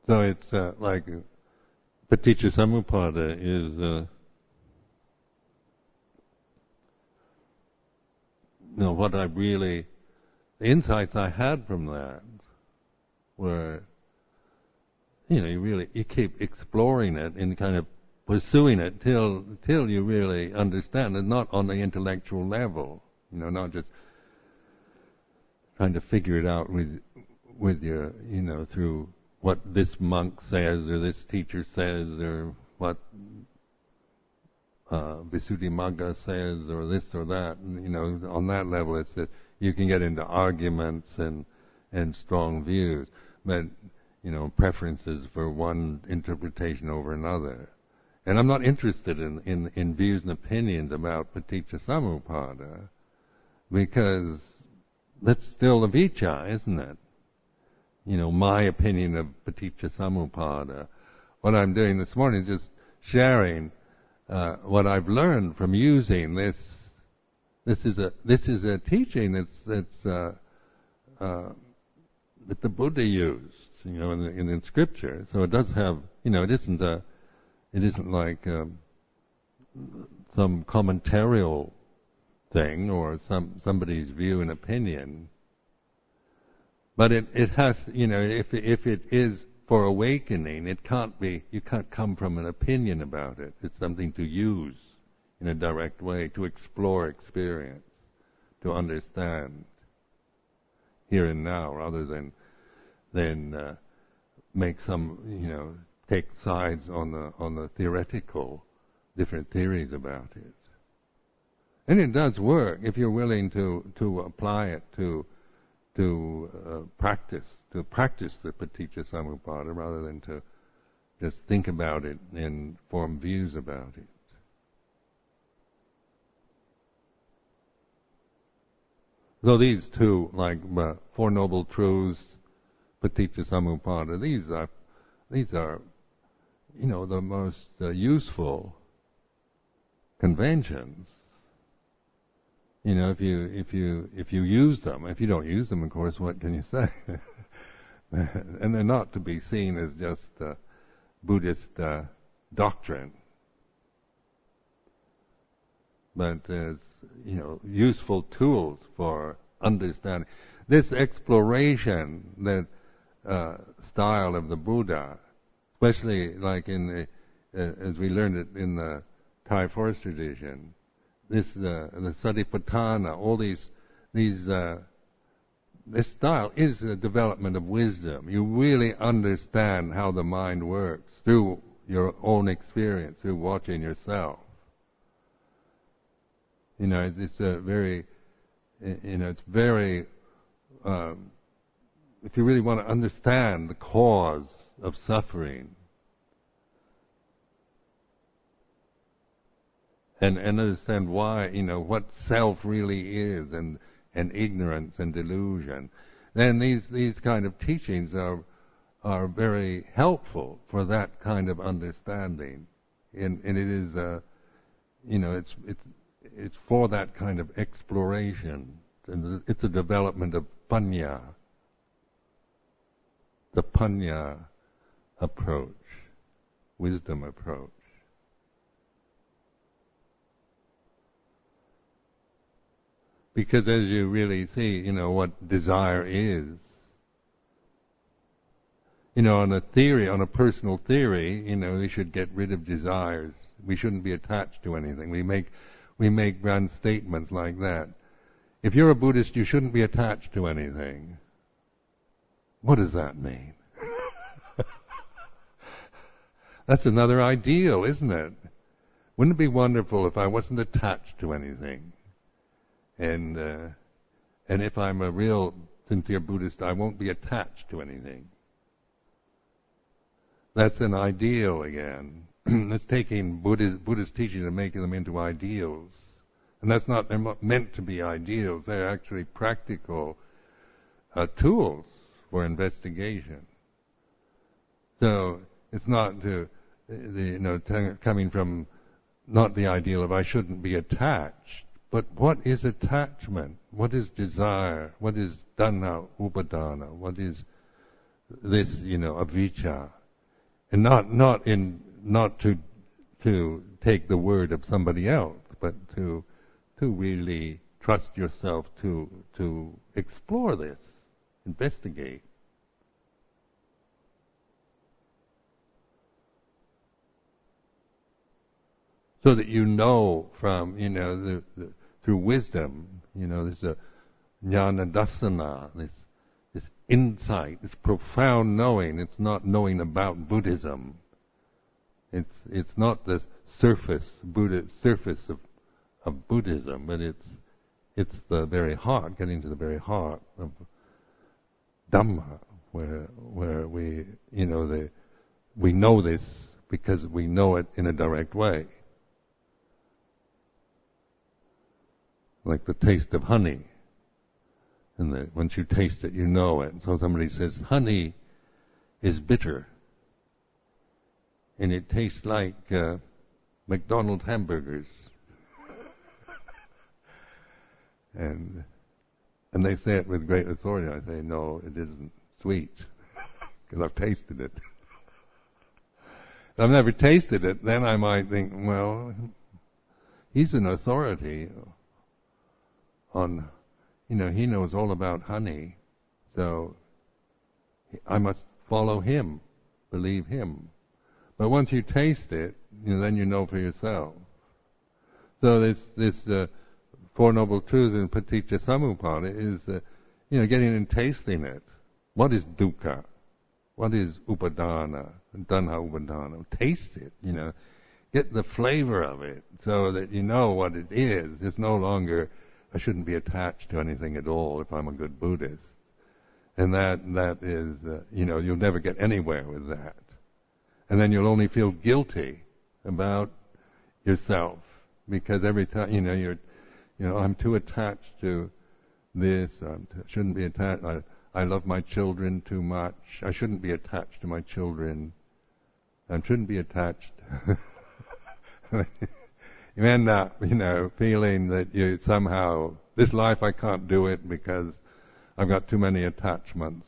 So it's like Paticca Samuppada is, what I really, the insights I had from that were, you keep exploring it and kind of pursuing it till you really understand it, not on the intellectual level, not just trying to figure it out with your, through what this monk says or this teacher says or what Visuddhimagga says or this or that. And, on that level, it's that you can get into arguments and strong views, but preferences for one interpretation over another. And I'm not interested in views and opinions about Paticca Samuppada, because that's still the vicca, isn't it? My opinion of Paticca Samuppada. What I'm doing this morning is just sharing what I've learned from using this. This is a teaching that's that the Buddha used, in Scripture. So it does have, it isn't like some commentarial thing or somebody's view and opinion. But it has, if it is for awakening, you can't come from an opinion about it. It's something to use in a direct way, to explore experience, to understand here and now, rather than make some, take sides on the theoretical, different theories about it. And it does work if you're willing to apply it to practice the Paticca Samuppada, rather than to just think about it and form views about it. So these two, like Four Noble Truths, Paticca Samuppada, these are the most useful conventions. If you use them. If you don't use them, of course, what can you say? And they're not to be seen as just Buddhist doctrine, but as useful tools for understanding this exploration, that style of the Buddha, especially like in as we learned it in the Thai forest tradition. The Satipatthana, all these this style is a development of wisdom. You really understand how the mind works through your own experience, through watching yourself. It's a very, it's very. If you really want to understand the cause of suffering, and understand why, what self really is, and ignorance and delusion, then these kind of teachings are very helpful for that kind of understanding, and it is it's for that kind of exploration, and it's a development of panya, the panya approach, wisdom approach. Because as you really see, what desire is, on a personal theory, we should get rid of desires. We shouldn't be attached to anything. We make grand statements like that. If you're a Buddhist, you shouldn't be attached to anything. What does that mean? That's another ideal, isn't it? Wouldn't it be wonderful if I wasn't attached to anything? And if I'm a real sincere Buddhist, I won't be attached to anything. That's an ideal again. It's taking Buddhist teachings and making them into ideals. And they're not meant to be ideals. They're actually practical tools for investigation. So it's not coming from not the ideal of I shouldn't be attached, but what is attachment? What is desire? What is dana upadana? What is this, avijja, and not to take the word of somebody else, but to really trust yourself to explore this, investigate. So that from, through wisdom, there's a jnana dasana, this insight, this profound knowing. It's not knowing about Buddhism. It's not the surface of Buddhism, but it's the very heart, getting to the very heart of Dhamma, where we we know this because we know it in a direct way. Like the taste of honey. And once you taste it, you know it. So somebody says, honey is bitter. And it tastes like McDonald's hamburgers. and they say it with great authority. I say, no, it isn't sweet. Because I've tasted it. If I've never tasted it, then I might think, well, he's an authority on, he knows all about honey, so I must follow him, believe him. But once you taste it, then you know for yourself. So this Four Noble Truths in Paticca Samuppada is, getting and tasting it. What is dukkha? What is upadana? Tanha upadana? Taste it, Get the flavor of it so that you know what it is. It's no longer, I shouldn't be attached to anything at all if I'm a good Buddhist. And that is, you'll never get anywhere with that. And then you'll only feel guilty about yourself because every time, I'm too attached to this, shouldn't be attached, I love my children too much, I shouldn't be attached to my children, I shouldn't be attached. You end up, feeling that you somehow, this life I can't do it because I've got too many attachments.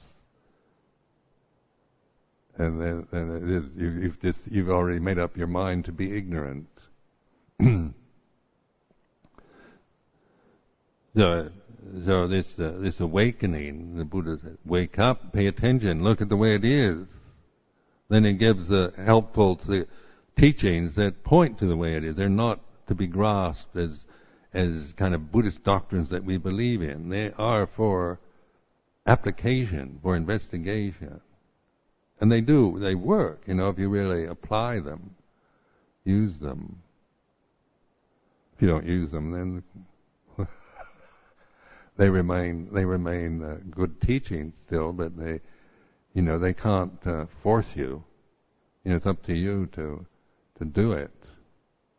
And then it is, you've already made up your mind to be ignorant. So this awakening, the Buddha said, wake up, pay attention, look at the way it is. Then it gives helpful teachings that point to the way it is. They're not to be grasped as kind of Buddhist doctrines that we believe in. They are for application, for investigation. And they work, if you really apply them, use them. If you don't use them, then they remain good teachings still, but they can't force you. It's up to you to do it.